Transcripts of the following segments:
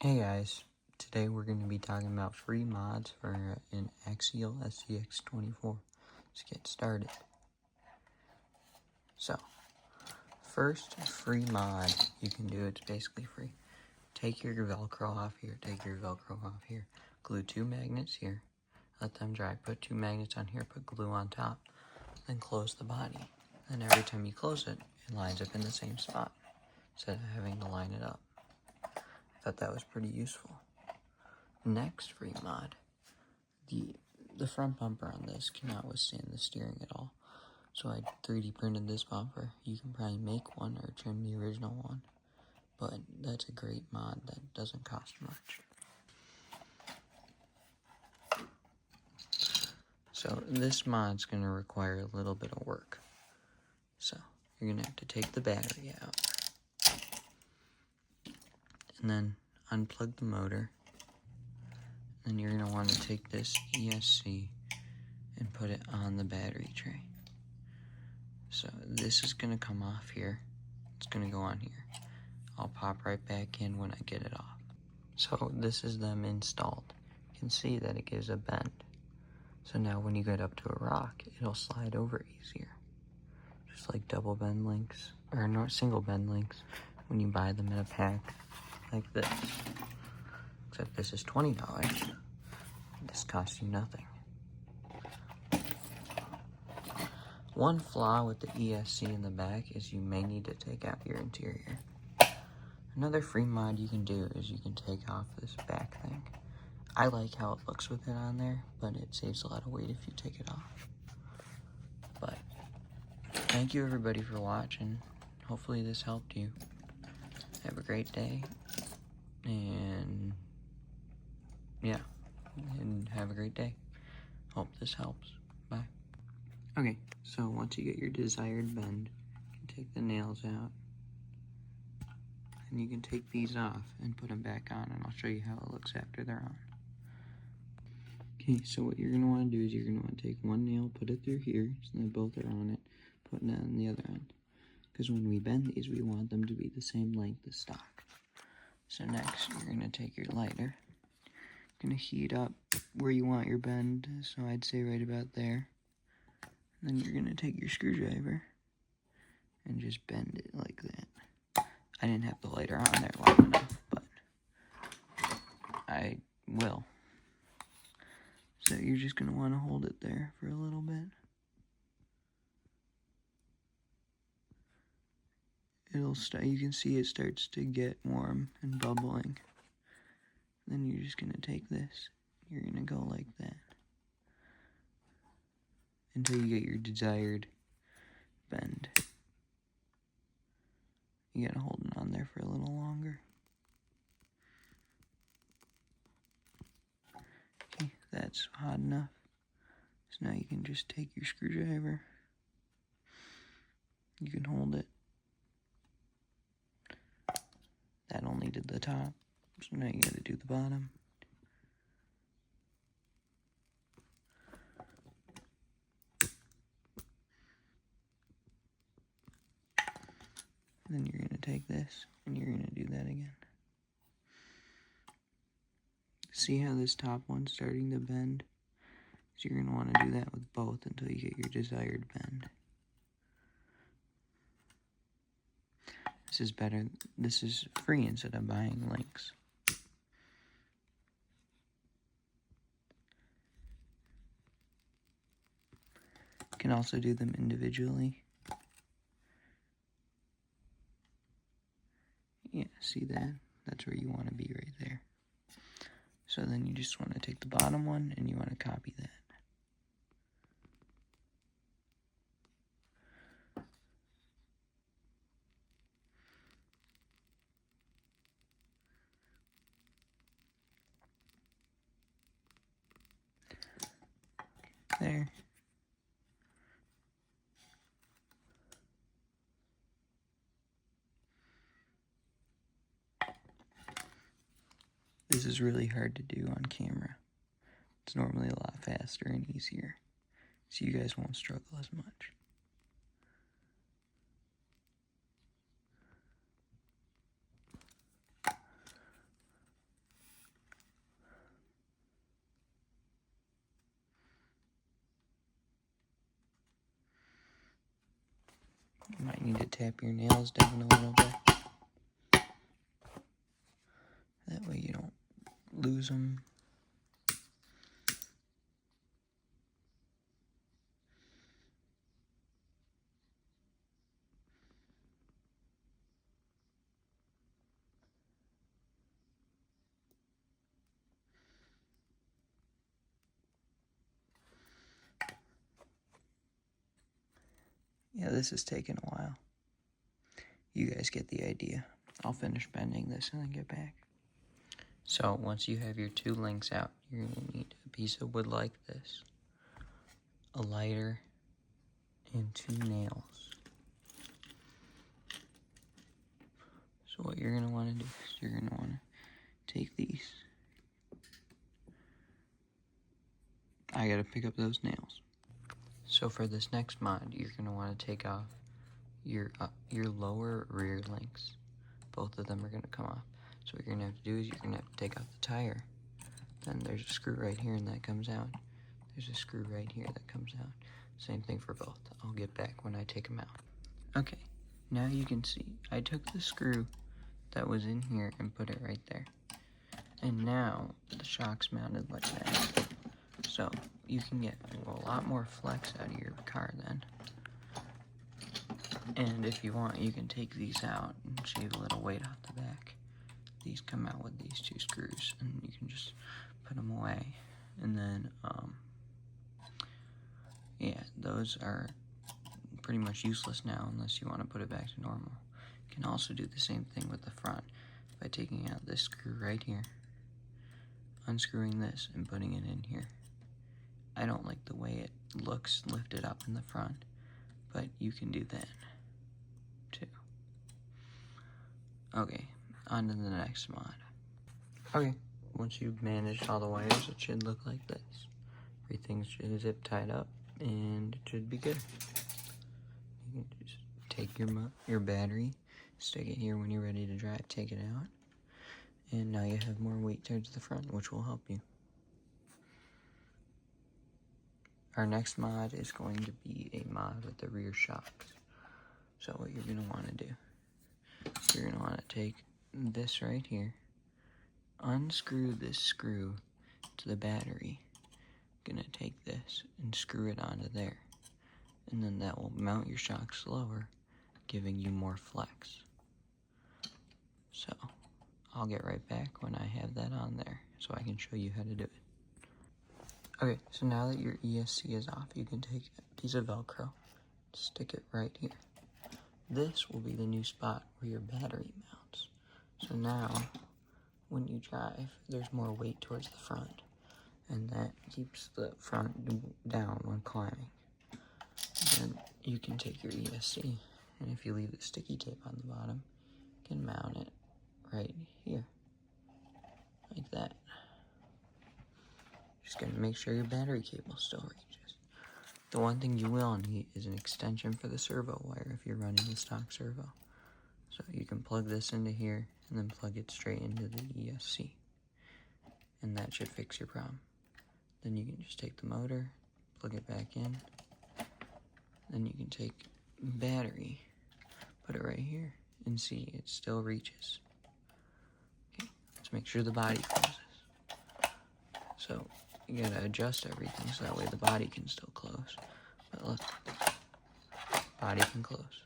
Hey guys, today we're going to be talking about free mods for an Axial Scx24. Let's get started. So, first free mod you can do, it's basically free. Take your Velcro off here, glue 2 magnets here, let them dry, put 2 magnets on here, put glue on top, then close the body. Then every time you close it, it lines up in the same spot, instead of having to line it up. I thought that was pretty useful. Next free mod, the front bumper on this cannot withstand the steering at all. So I 3D printed this bumper. You can probably make one or trim the original one, but that's a great mod that doesn't cost much. So this mod's going to require a little bit of work. So you're going to have to take the battery out and then unplug the motor. Then you're going to want to take this ESC and put it on the battery tray. So this is going to come off here. It's going to go on here. I'll pop right back in when I get it off. So this is them installed. You can see that it gives a bend. So now when you get up to a rock, it'll slide over easier. Just like double bend links, or no, single bend links when you buy them in a pack like this. Except this is $20. This costs you nothing. One flaw with the ESC in the back is you may need to take out your interior. Another free mod you can do is you can take off this back thing. I like how it looks with it on there, but it saves a lot of weight if you take it off. But thank you everybody for watching. Hopefully this helped you. Have a great day. And yeah, and have a great day. Hope this helps. Bye. Okay, so once you get your desired bend, you can take the nails out. And you can take these off and put them back on, and I'll show you how it looks after they're on. Okay, so what you're going to want to do is you're going to want to take one nail, put it through here, so that both are on it, putting it on the other end. Because when we bend these, we want them to be the same length as stock. So next, you're going to take your lighter. You're going to heat up where you want your bend, so I'd say right about there. And then you're going to take your screwdriver and just bend it like that. I didn't have the lighter on there long enough, but I will. So you're just going to want to hold it there for a little bit. It'll start, you can see it starts to get warm and bubbling. Then you're just going to take this, you're going to go like that until you get your desired bend. You gotta hold it on there for a little longer. Okay, that's hot enough. So now you can just take your screwdriver. You can hold it. That only did the top. So now you gotta do the bottom. Then you're gonna take this and you're gonna do that again. See how this top one's starting to bend? So you're gonna want to do that with both until you get your desired bend. This is better. This is free instead of buying links. You can also do them individually. Yeah, see that? That's where you want to be right there. So then you just want to take the bottom one and you want to copy that. There. This is really hard to do on camera. It's normally a lot faster and easier, so you guys won't struggle as much. You might need to tap your nails down a little bit. That way you don't lose them. Yeah, this is taking a while. You guys get the idea. I'll finish bending this and then get back. So once you have your two links out, you're going to need a piece of wood like this, a lighter, and two nails. So what you're going to want to do is you're going to want to take these. I got to pick up those nails. So for this next mod, you're going to want to take off your lower rear links. Both of them are going to come off. So what you're going to have to do is you're going to have to take off the tire. Then there's a screw right here and that comes out. There's a screw right here that comes out. Same thing for both. I'll get back when I take them out. Okay, now you can see I took the screw that was in here and put it right there. And now the shock's mounted like that. So you can get a lot more flex out of your car then. And if you want, you can take these out and shave a little weight off the back. These come out with these two screws, and you can just put them away. And then, yeah, those are pretty much useless now unless you want to put it back to normal. You can also do the same thing with the front by taking out this screw right here, unscrewing this, and putting it in here. I don't like the way it looks lifted up in the front, but you can do that too. Okay, on to the next mod. Okay, once you've managed all the wires, it should look like this. Everything should zip tied up, and it should be good. You can just take your battery, stick it here when you're ready to drive, take it out, and now you have more weight towards the front, which will help you. Our next mod is going to be a mod with the rear shocks. So what you're going to want to do, you're going to want to take this right here, unscrew this screw to the battery. Going to take this and screw it onto there. And then that will mount your shocks lower, giving you more flex. So I'll get right back when I have that on there so I can show you how to do it. Okay, so now that your ESC is off, you can take a piece of Velcro, stick it right here. This will be the new spot where your battery mounts. So now, when you drive, there's more weight towards the front, and that keeps the front down when climbing. Then you can take your ESC, and if you leave the sticky tape on the bottom, you can mount it right here, like that. Just gonna make sure your battery cable still reaches. The one thing you will need is an extension for the servo wire if you're running the stock servo. So you can plug this into here and then plug it straight into the ESC. And that should fix your problem. Then you can just take the motor, plug it back in. Then you can take battery, put it right here, and see it still reaches. Okay, let's make sure the body closes. So you gotta adjust everything so that way the body can still close. But look, body can close.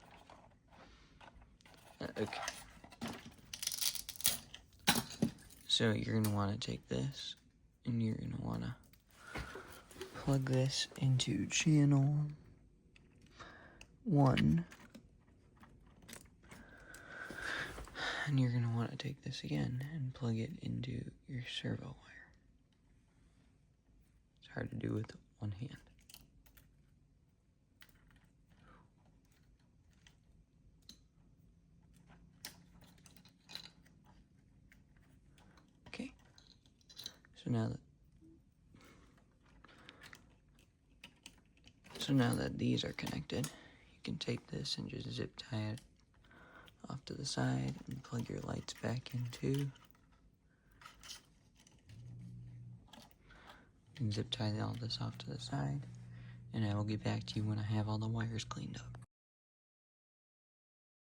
Okay. So you're gonna wanna take this and you're gonna wanna plug this into channel 1. And you're gonna wanna take this again and plug it into your servo wire. It's hard to do with one hand. Okay. So now that these are connected, you can take this and just zip tie it off to the side and plug your lights back in too. And zip tie all this off to the side, and I will get back to you when I have all the wires cleaned up.